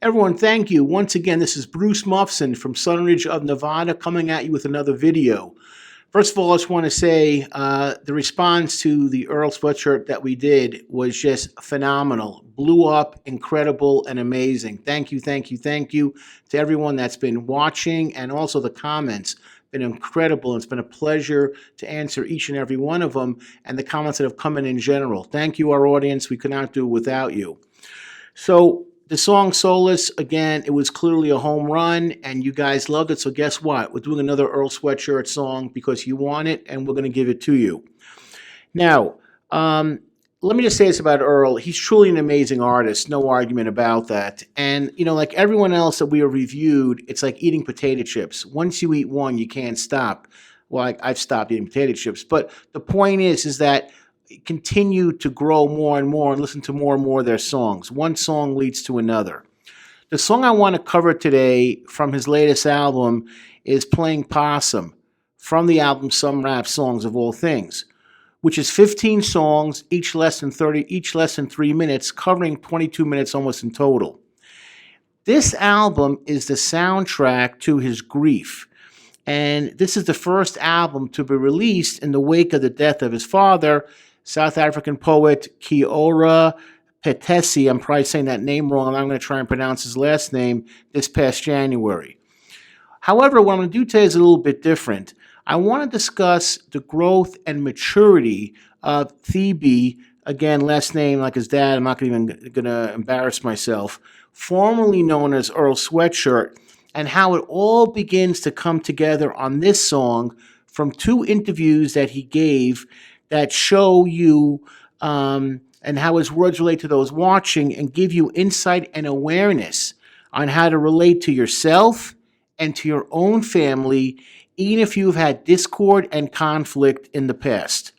Everyone, thank you. Once again, this is Bruce Muffson from Sunridge of Nevada coming at you with another video. First of all, I just want to say the response to the Earl sweatshirt that we did was just phenomenal. Blew up, incredible, and amazing. Thank you, thank you, thank you to everyone that's been watching, and also the comments. Been incredible. It's been a pleasure to answer each and every one of them, and the comments that have come in general. Thank you, our audience. We could not do it without you. So the song Solace, again, it was clearly a home run, and you guys loved it. So guess what? We're doing another Earl Sweatshirt song because you want it, and we're going to give it to you. Now, let me just say this about Earl. He's truly an amazing artist. No argument about that. And, you know, like everyone else that we have reviewed, it's like eating potato chips. Once you eat one, you can't stop. Well, I've stopped eating potato chips. But the point is that continue to grow more and more and listen to more and more of their songs. One song leads to another. The song I want to cover today from his latest album is Playing Possum, from the album Some Rap Songs of All Things, which is 15 songs, each less than 3 minutes, covering 22 minutes almost in total. This album is the soundtrack to his grief. And this is the first album to be released in the wake of the death of his father, South African poet Kiora Petesi. I'm probably saying that name wrong, and I'm going to try and pronounce his last name, this past January. However, what I'm going to do today is a little bit different. I want to discuss the growth and maturity of Thebe, again, last name like his dad, I'm not even going to embarrass myself, formerly known as Earl Sweatshirt, and how it all begins to come together on this song from 2 interviews that he gave that show you and how his words relate to those watching and give you insight and awareness on how to relate to yourself and to your own family, even if you've had discord and conflict in the past.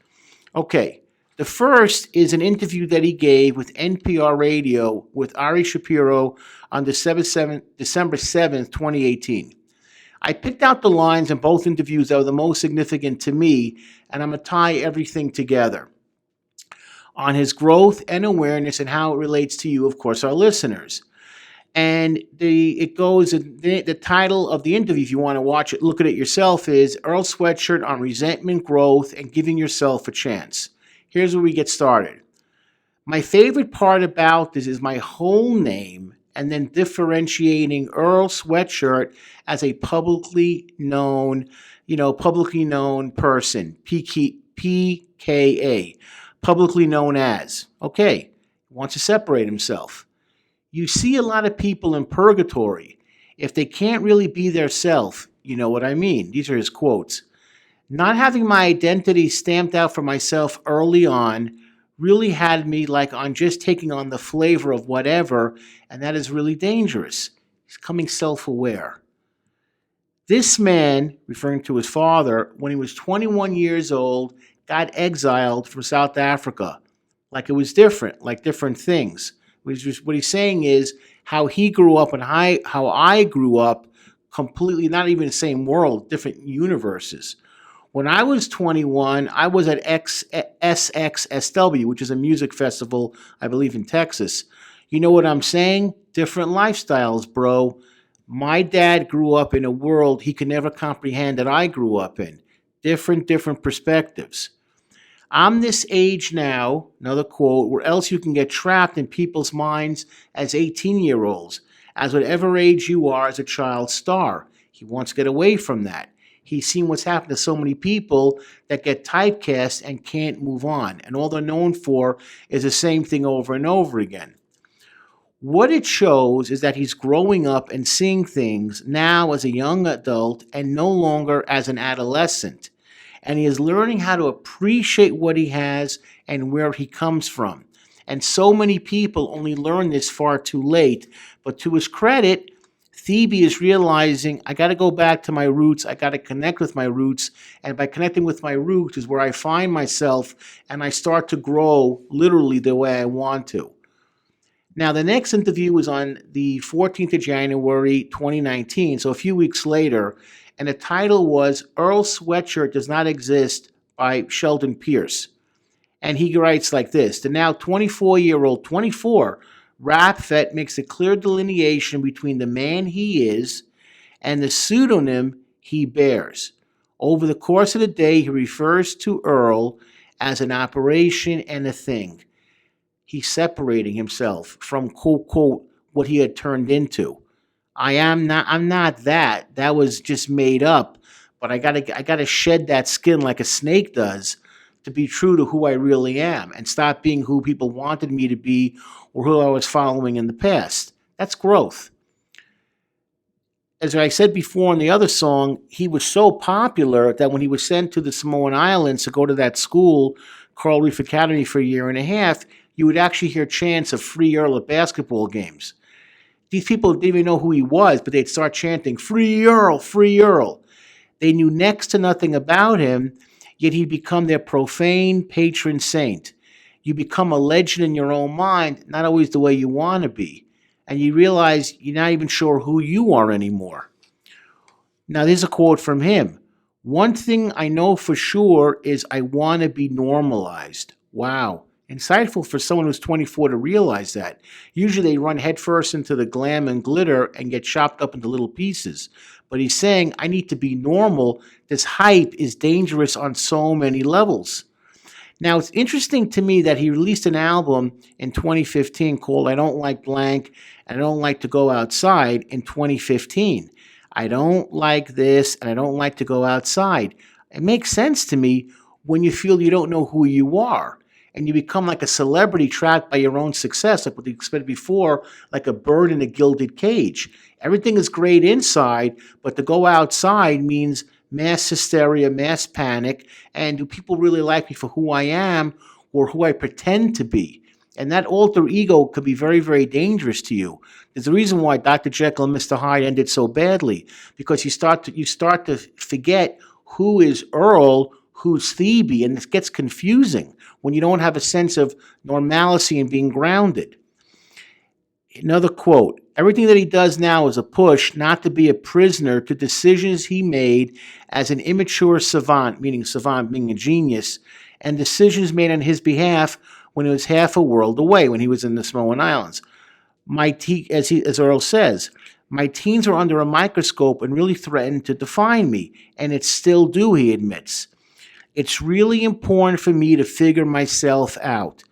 Okay, the first is an interview that he gave with NPR Radio with Ari Shapiro on December 7th, 2018. I picked out the lines in both interviews that were the most significant to me, and I'm going to tie everything together on his growth and awareness and how it relates to you, of course, our listeners. And the title of the interview, if you want to watch it, look at it yourself, is Earl Sweatshirt on Resentment, Growth, and Giving Yourself a Chance. Here's where we get started. My favorite part about this is my whole name and then differentiating Earl Sweatshirt as a publicly known person, PKA, publicly known as. Okay, he wants to separate himself. You see a lot of people in purgatory. If they can't really be their self, you know what I mean. These are his quotes. Not having my identity stamped out for myself early on really had me like on just taking on the flavor of whatever, and that is really dangerous. He's becoming self-aware. This man, referring to his father, when he was 21 years old, got exiled from South Africa. Like it was different, like different things. What he's saying is how he grew up and how I grew up, completely not even the same world, different universes. When I was 21, I was at SXSW, which is a music festival, I believe, in Texas. You know what I'm saying? Different lifestyles, bro. My dad grew up in a world he could never comprehend that I grew up in. Different perspectives. I'm this age now, another quote, where else you can get trapped in people's minds as 18-year-olds, as whatever age you are as a child star. He wants to get away from that. He's seen what's happened to so many people that get typecast and can't move on. And all they're known for is the same thing over and over again. What it shows is that he's growing up and seeing things now as a young adult and no longer as an adolescent. And he is learning how to appreciate what he has and where he comes from. And so many people only learn this far too late. But to his credit, Thebe is realizing, I got to go back to my roots. I got to connect with my roots. And by connecting with my roots is where I find myself and I start to grow literally the way I want to. Now, the next interview was on the 14th of January, 2019, so a few weeks later, and the title was Earl Sweatshirt Does Not Exist by Sheldon Pierce. And he writes like this: the now 24-year-old, 24, Rapfet makes a clear delineation between the man he is and the pseudonym he bears. Over the course of the day, he refers to Earl as an operation and a thing. He's separating himself from quote quote what he had turned into. I'm not that. That was just made up. But I gotta shed that skin like a snake does to be true to who I really am and stop being who people wanted me to be or who I was following in the past. That's growth. As I said before in the other song, he was so popular that when he was sent to the Samoan Islands to go to that school, Coral Reef Academy, for a year and a half, you would actually hear chants of Free Earl at basketball games. These people didn't even know who he was, but they'd start chanting, Free Earl, Free Earl. They knew next to nothing about him, yet he'd become their profane patron saint. You become a legend in your own mind, not always the way you want to be. And you realize you're not even sure who you are anymore. Now, there's a quote from him. One thing I know for sure is I want to be normalized. Wow. Insightful for someone who's 24 to realize that. Usually they run headfirst into the glam and glitter and get chopped up into little pieces. But he's saying, I need to be normal. This hype is dangerous on so many levels. Now, it's interesting to me that he released an album in 2015 called I Don't Like Blank and I Don't Like to Go Outside in 2015. I don't like this and I don't like to go outside. It makes sense to me when you feel you don't know who you are and you become like a celebrity trapped by your own success, like what we said before, like a bird in a gilded cage. Everything is great inside, but to go outside means mass hysteria, mass panic, and do people really like me for who I am or who I pretend to be? And that alter ego could be very, very dangerous to you. There's a reason why Dr. Jekyll and Mr. Hyde ended so badly, because you start to forget who is Earl, who's Phoebe, and it gets confusing when you don't have a sense of normalcy and being grounded. Another quote, everything that he does now is a push not to be a prisoner to decisions he made as an immature savant being a genius, and decisions made on his behalf when he was half a world away, when he was in the Samoan Islands. As Earl says, my teens are under a microscope and really threaten to define me, and it still do, he admits. It's really important for me to figure myself out.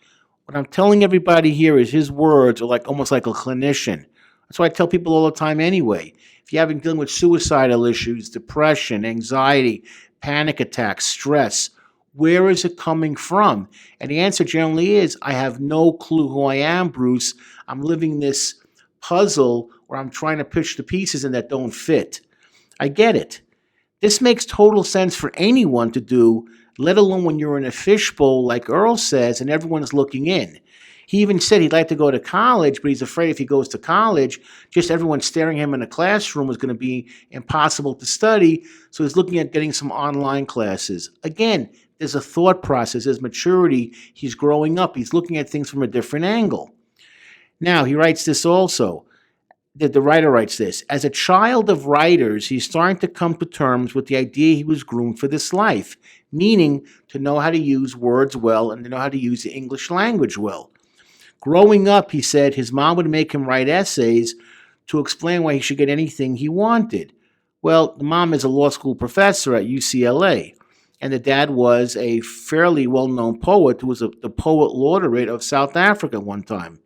What I'm telling everybody here is his words are almost like a clinician. That's why I tell people all the time anyway. If you're dealing with suicidal issues, depression, anxiety, panic attacks, stress, where is it coming from? And the answer generally is, I have no clue who I am, Bruce. I'm living this puzzle where I'm trying to pitch the pieces and that don't fit. I get it. This makes total sense for anyone to do, let alone when you're in a fishbowl like Earl says and everyone's looking in. He even said he'd like to go to college, but he's afraid if he goes to college, just everyone staring at him in a classroom is going to be impossible to study, so he's looking at getting some online classes. Again, there's a thought process, there's maturity, he's growing up, he's looking at things from a different angle. Now, he writes this also. The writer writes this, as a child of writers, he's starting to come to terms with the idea he was groomed for this life, meaning to know how to use words well and to know how to use the English language well. Growing up, he said, his mom would make him write essays to explain why he should get anything he wanted. Well, the mom is a law school professor at UCLA, and the dad was a fairly well-known poet who was the poet laureate of South Africa one time.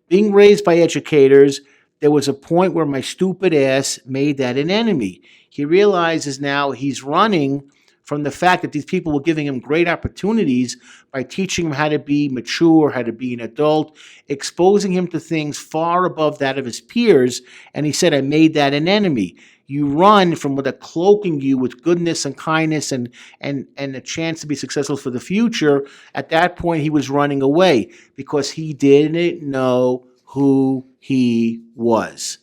Being raised by educators, there was a point where my stupid ass made that an enemy. He realizes now he's running from the fact that these people were giving him great opportunities by teaching him how to be mature, how to be an adult, exposing him to things far above that of his peers. And he said, I made that an enemy. You run from what are cloaking you with goodness and kindness and a chance to be successful for the future. At that point, he was running away because he didn't know who he was.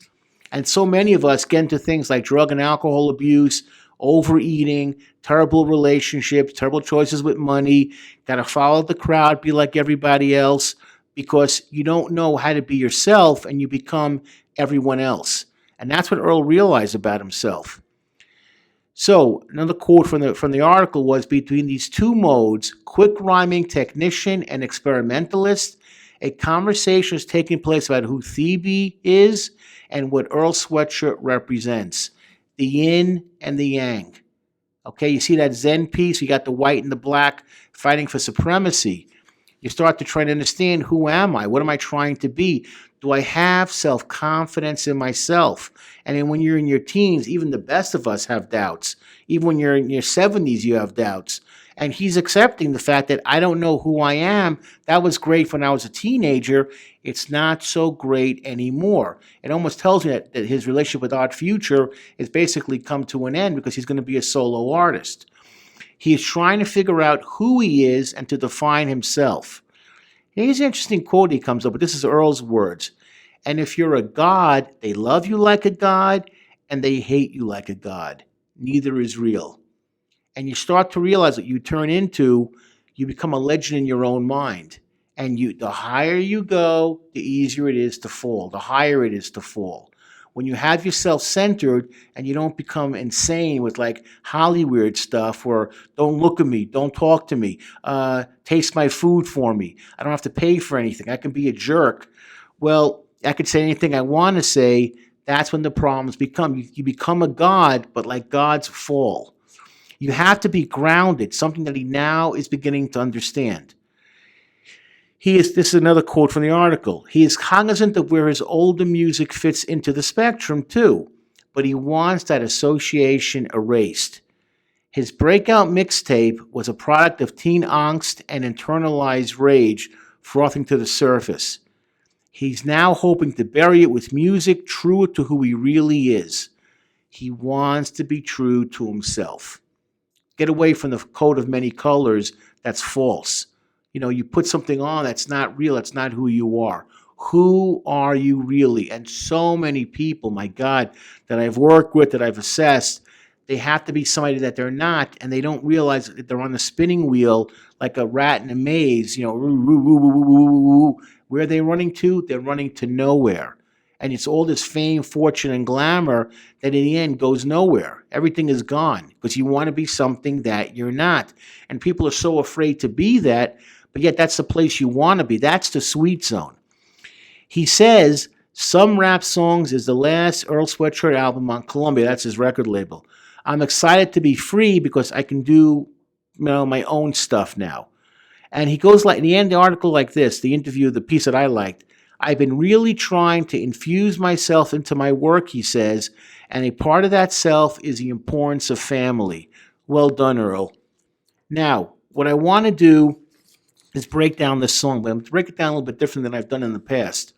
And so many of us get into things like drug and alcohol abuse, overeating, terrible relationships, terrible choices with money, got to follow the crowd, be like everybody else, because you don't know how to be yourself and you become everyone else. And that's what Earl realized about himself. So another quote from the article was, between these two modes, quick rhyming technician and experimentalist, A conversation is taking place about who Thebe is and what Earl Sweatshirt represents, the yin and the yang. Okay, you see that Zen piece? You got the white and the black fighting for supremacy. You start to try to understand, who am I? What am I trying to be? Do I have self-confidence in myself? And then when you're in your teens, even the best of us have doubts. Even when you're in your 70s, you have doubts. And he's accepting the fact that I don't know who I am. That was great when I was a teenager. It's not so great anymore. It almost tells me that his relationship with Art Future has basically come to an end because he's going to be a solo artist. He is trying to figure out who he is and to define himself. Here's an interesting quote he comes up with. This is Earl's words. And if you're a god, they love you like a god and they hate you like a god. Neither is real. And you start to realize that you turn into, you become a legend in your own mind. And the higher you go, the easier it is to fall. The higher it is to fall. When you have yourself centered and you don't become insane with like Hollywood stuff, or don't look at me, don't talk to me, taste my food for me, I don't have to pay for anything, I can be a jerk. Well, I could say anything I want to say. That's when the problems become. You become a god, but like gods fall. You have to be grounded, something that he now is beginning to understand. This is another quote from the article. He is cognizant of where his older music fits into the spectrum too, but he wants that association erased. His breakout mixtape was a product of teen angst and internalized rage frothing to the surface. He's now hoping to bury it with music truer to who he really is. He wants to be true to himself. Get away from the coat of many colors that's false. You know, you put something on that's not real. That's not who you are. Who are you really? And so many people, my God, that I've worked with, that I've assessed, they have to be somebody that they're not, and they don't realize that they're on the spinning wheel like a rat in a maze. You know, where are they running to? They're running to nowhere. And it's all this fame, fortune, and glamour that in the end goes nowhere. Everything is gone because you want to be something that you're not. And people are so afraid to be that, but yet that's the place you want to be. That's the sweet zone. He says, Some Rap Songs is the last Earl Sweatshirt album on Columbia. That's his record label. I'm excited to be free because I can do, my own stuff now. And he goes like, in the end of the article like this, the interview, the piece that I liked, I've been really trying to infuse myself into my work, he says, and a part of that self is the importance of family. Well done, Earl. Now, what I want to do is break down this song, but I'm going to break it down a little bit different than I've done in the past.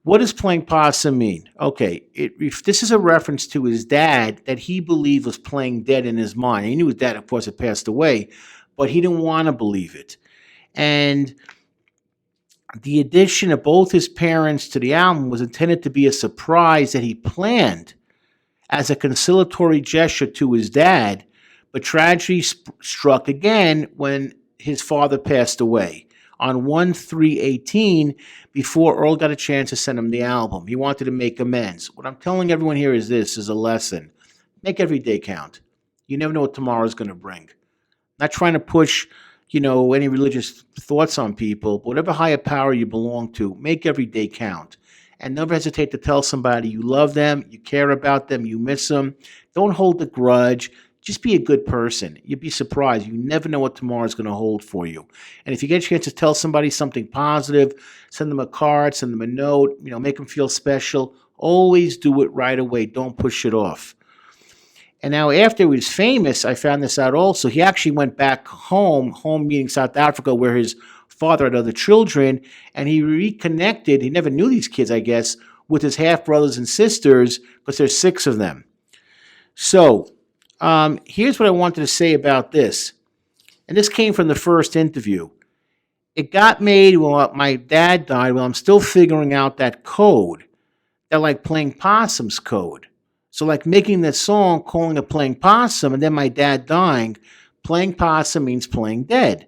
What does Playing Possum mean? Okay, if this is a reference to his dad that he believed was playing dead in his mind. He knew his dad, of course, had passed away, but he didn't want to believe it. And the addition of both his parents to the album was intended to be a surprise that he planned as a conciliatory gesture to his dad, but tragedy struck again when his father passed away on 1/3/18 before Earl got a chance to send him the album. He wanted to make amends. What I'm telling everyone here is this, is a lesson. Make every day count. You never know what tomorrow is going to bring. Not trying to push any religious thoughts on people, but whatever higher power you belong to, make every day count. And never hesitate to tell somebody you love them, you care about them, you miss them. Don't hold a grudge. Just be a good person. You'd be surprised. You never know what tomorrow is going to hold for you. And if you get a chance to tell somebody something positive, send them a card, send them a note, make them feel special. Always do it right away. Don't push it off. And now after he was famous, I found this out also. He actually went back home meaning South Africa, where his father had other children, and he reconnected. He never knew these kids, I guess, with his half-brothers and sisters, because there's 6 of them. So here's what I wanted to say about this. And this came from the first interview. It got made while my dad died, while I'm still figuring out that code, that like Playing Possum's code. So like making this song, calling it Playing Possum, and then my dad dying. Playing Possum means playing dead.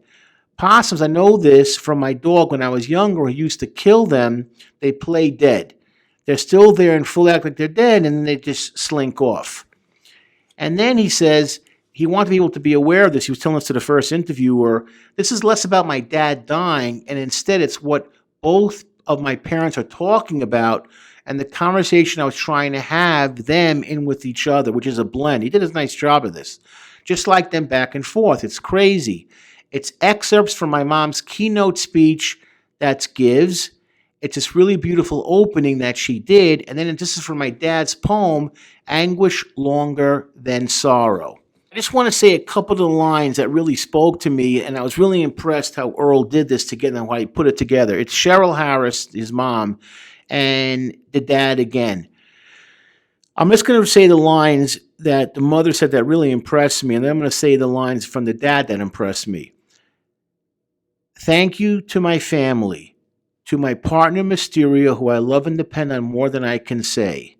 Possums, I know this from my dog when I was younger. He used to kill them. They play dead. They're still there and full act like they're dead, and then they just slink off. And then he says he wanted people to be aware of this. He was telling us to the first interviewer, this is less about my dad dying, and instead it's what both of my parents are talking about and the conversation I was trying to have them in with each other, which is a blend. He did a nice job of this. Just like them back and forth. It's crazy. It's excerpts from my mom's keynote speech that gives. It's this really beautiful opening that she did. And then this is from my dad's poem, Anguish Longer Than Sorrow. I just want to say a couple of the lines that really spoke to me, and I was really impressed how Earl did this together and how he put it together. It's Cheryl Harris, his mom, and the dad again. I'm just going to say the lines that the mother said that really impressed me, and then I'm going to say the lines from the dad that impressed me. Thank you to my family, to my partner Mysteria, who I love and depend on more than I can say,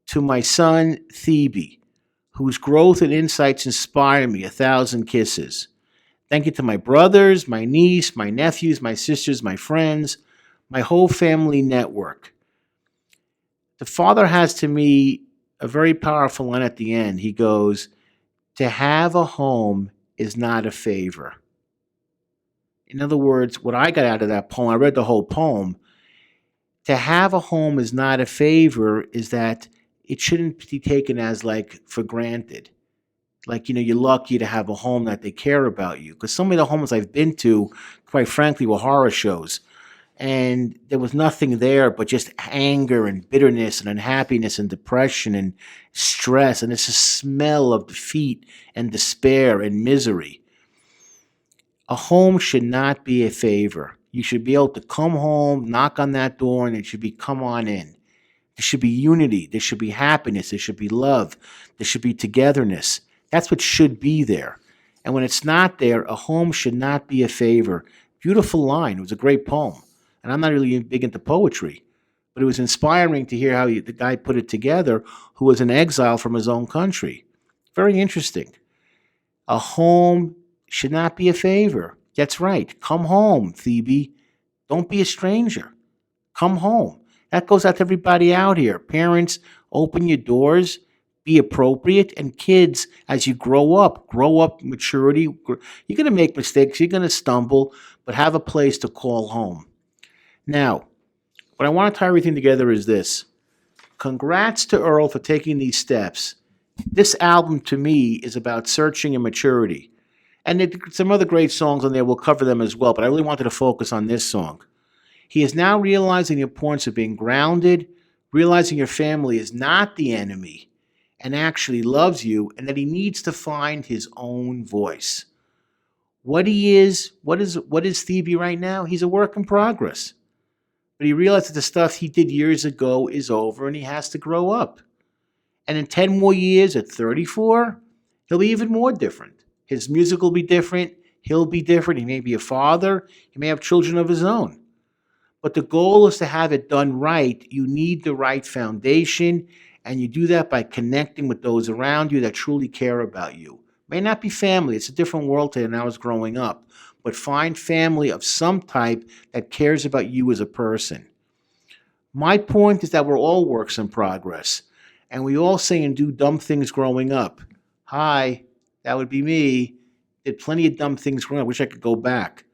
to my son Thebe, whose growth and insights inspire me, 1,000 kisses. Thank you to my brothers, my niece, my nephews, my sisters, my friends, my whole family network. The father has to me a very powerful line at the end. He goes, to have a home is not a favor. In other words, what I got out of that poem, I read the whole poem, to have a home is not a favor is that it shouldn't be taken as like for granted. Like, you're lucky to have a home that they care about you. Because some of the homes I've been to, quite frankly, were horror shows. And there was nothing there but just anger and bitterness and unhappiness and depression and stress. And it's a smell of defeat and despair and misery. A home should not be a favor. You should be able to come home, knock on that door, and it should be, come on in. There should be unity. There should be happiness. There should be love. There should be togetherness. That's what should be there. And when it's not there, a home should not be a favor. Beautiful line. It was a great poem. And I'm not really big into poetry, but it was inspiring to hear how the guy put it together, who was in exile from his own country. Very interesting. A home should not be a favor. That's right. Come home, Thebe. Don't be a stranger. Come home. That goes out to everybody out here. Parents, open your doors, be appropriate, and kids, as you grow up maturity. You're going to make mistakes. You're going to stumble, but have a place to call home. Now, what I want to tie everything together is this. Congrats to Earl for taking these steps. This album, to me, is about searching and maturity. And some other great songs on there, we'll cover them as well, but I really wanted to focus on this song. He is now realizing the importance of being grounded, realizing your family is not the enemy and actually loves you, and that he needs to find his own voice. What is Thebe right now? He's a work in progress. But he realized that the stuff he did years ago is over and he has to grow up. And in 10 more years, at 34, he'll be even more different. His music will be different. He'll be different. He may be a father. He may have children of his own. But the goal is to have it done right. You need the right foundation, and you do that by connecting with those around you that truly care about you. May not be family. It's a different world today than I was growing up. But find family of some type that cares about you as a person. My point is that we're all works in progress, and we all say and do dumb things growing up. Hi, that would be me. Did plenty of dumb things growing up. I wish I could go back.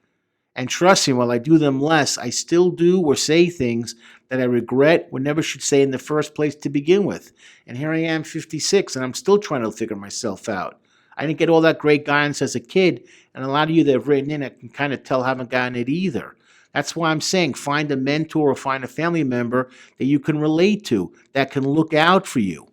And trust me, while I do them less, I still do or say things that I regret or never should say in the first place to begin with. And here I am, 56, and I'm still trying to figure myself out. I didn't get all that great guidance as a kid, and a lot of you that have written in, I can kind of tell haven't gotten it either. That's why I'm saying find a mentor or find a family member that you can relate to, that can look out for you.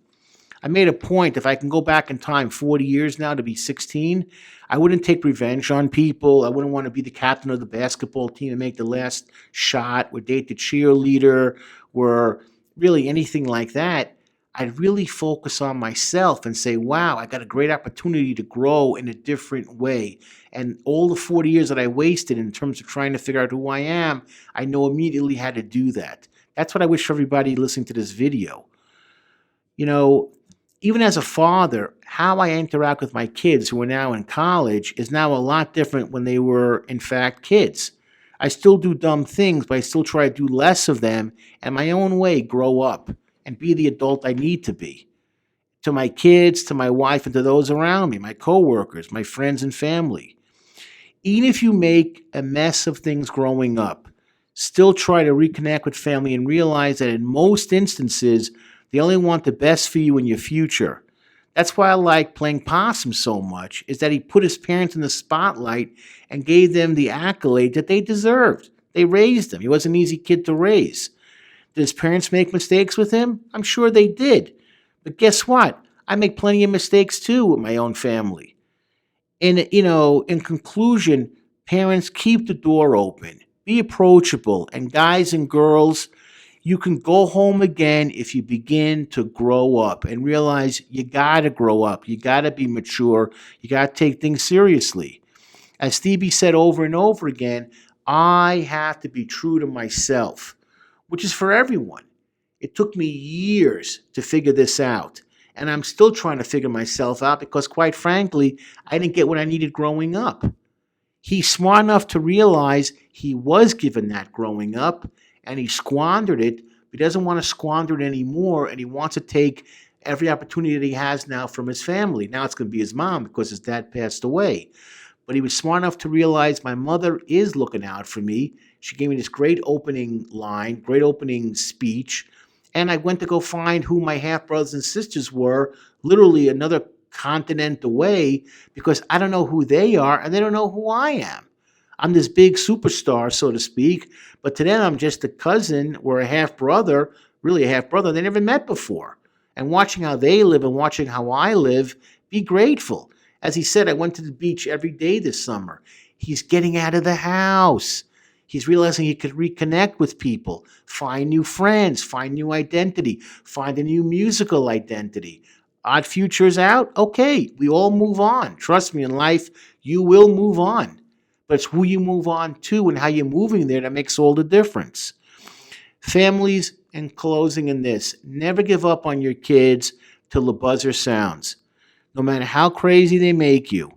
I made a point, if I can go back in time 40 years now to be 16, I wouldn't take revenge on people. I wouldn't want to be the captain of the basketball team and make the last shot or date the cheerleader or really anything like that. I'd really focus on myself and say, wow, I got a great opportunity to grow in a different way. And all the 40 years that I wasted in terms of trying to figure out who I am, I know immediately how to do that. That's what I wish for everybody listening to this video. Even as a father, how I interact with my kids who are now in college is now a lot different when they were, in fact, kids. I still do dumb things, but I still try to do less of them and my own way grow up and be the adult I need to be. To my kids, to my wife, and to those around me, my coworkers, my friends and family. Even if you make a mess of things growing up, still try to reconnect with family and realize that in most instances, they only want the best for you in your future. That's why I like Playing Possum so much, is that he put his parents in the spotlight and gave them the accolade that they deserved. They raised him. He was an easy kid to raise. Did his parents make mistakes with him? I'm sure they did. But guess what? I make plenty of mistakes too with my own family. In conclusion, parents, keep the door open. Be approachable. And guys and girls, you can go home again if you begin to grow up and realize you got to grow up. You got to be mature. You got to take things seriously. As Stevie said over and over again, I have to be true to myself, which is for everyone. It took me years to figure this out. And I'm still trying to figure myself out because, quite frankly, I didn't get what I needed growing up. He's smart enough to realize he was given that growing up and he squandered it. He doesn't want to squander it anymore, and he wants to take every opportunity that he has now from his family. Now it's going to be his mom because his dad passed away. But he was smart enough to realize my mother is looking out for me. She gave me this great opening line, great opening speech. And I went to go find who my half-brothers and sisters were, literally another continent away, because I don't know who they are and they don't know who I am. I'm this big superstar, so to speak, but to them I'm just a cousin or a half-brother, really a half-brother they never met before. And watching how they live and watching how I live, be grateful. As he said, I went to the beach every day this summer. He's getting out of the house. He's realizing he could reconnect with people, find new friends, find new identity, find a new musical identity. Odd Future's out? Okay, we all move on. Trust me, in life, you will move on. But it's who you move on to and how you're moving there that makes all the difference. Families, in closing in this, never give up on your kids till the buzzer sounds, no matter how crazy they make you.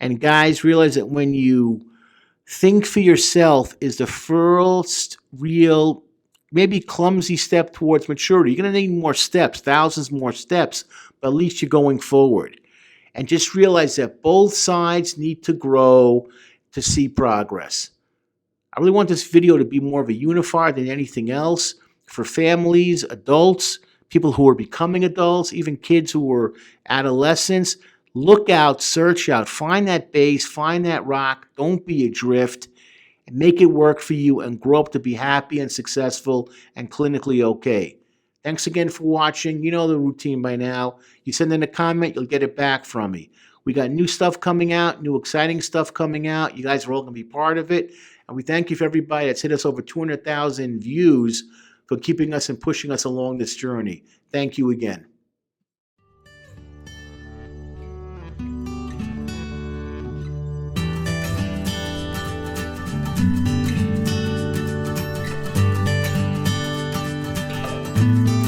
And guys, realize that when you think for yourself is the first real, maybe clumsy step towards maturity. You're going to need more steps, thousands more steps, but at least you're going forward. And just realize that both sides need to grow to see progress. I really want this video to be more of a unifier than anything else for families, adults, people who are becoming adults, even kids who are adolescents. Look out, search out, find that base, find that rock. Don't be adrift, and make it work for you and grow up to be happy and successful and clinically okay. Thanks again for watching. You know the routine by now. You send in a comment, you'll get it back from me. We got new stuff coming out, new exciting stuff coming out. You guys are all going to be part of it. And we thank you for everybody that's hit us over 200,000 views for keeping us and pushing us along this journey. Thank you again. Thank you.